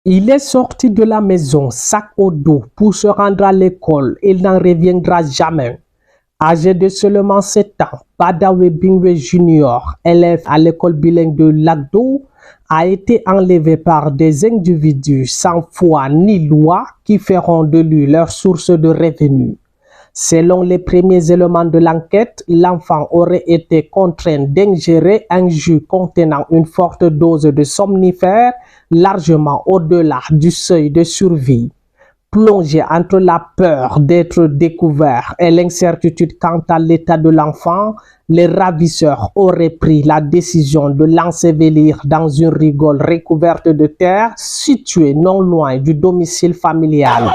Il est sorti de la maison, sac au dos, pour se rendre à l'école. Il n'en reviendra jamais. Âgé de seulement 7 ans, Badawe Bingwe Junior, élève à l'école bilingue de Lagdo, a été enlevé par des individus sans foi ni loi qui feront de lui leur source de revenus. Selon les premiers éléments de l'enquête, l'enfant aurait été contraint d'ingérer un jus contenant une forte dose de somnifères, largement au-delà du seuil de survie. Plongé entre la peur d'être découvert et l'incertitude quant à l'état de l'enfant, les ravisseurs auraient pris la décision de l'ensevelir dans une rigole recouverte de terre située non loin du domicile familial.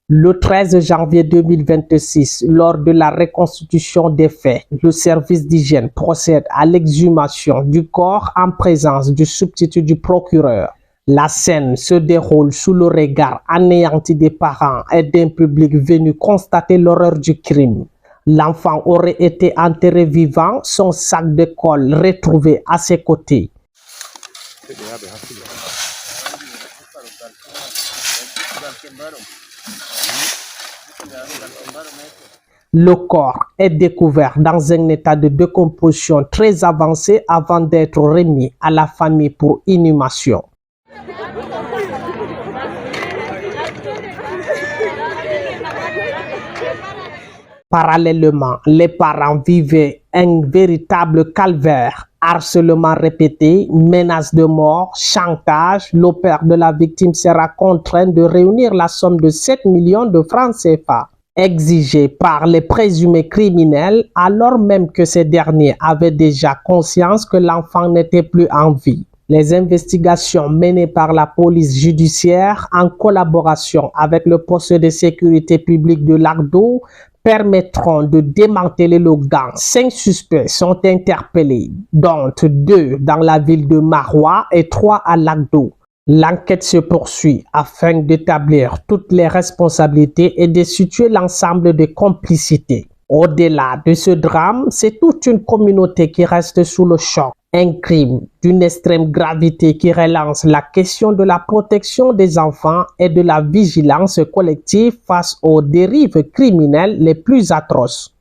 Le 13 janvier 2026, lors de la reconstitution des faits, le service d'hygiène procède à l'exhumation du corps en présence du substitut du procureur. La scène se déroule sous le regard anéanti des parents et d'un public venu constater l'horreur du crime. L'enfant aurait été enterré vivant, son sac de colle retrouvé à ses côtés. Le corps est découvert dans un état de décomposition très avancé avant d'être remis à la famille pour inhumation. Parallèlement, les parents vivaient un véritable calvaire. Harcèlement répété, menaces de mort, chantage. Le père de la victime sera contraint de réunir la somme de 7 millions de francs CFA, exigée par les présumés criminels, alors même que ces derniers avaient déjà conscience que l'enfant n'était plus en vie. Les investigations menées par la police judiciaire en collaboration avec le poste de sécurité publique de Lagdo permettront de démanteler le gang. 5 suspects sont interpellés, dont 2 dans la ville de Maroua et 3 à Lagdo. L'enquête se poursuit afin d'établir toutes les responsabilités et de situer l'ensemble des complicités. Au-delà de ce drame, c'est toute une communauté qui reste sous le choc. Un crime d'une extrême gravité qui relance la question de la protection des enfants et de la vigilance collective face aux dérives criminelles les plus atroces.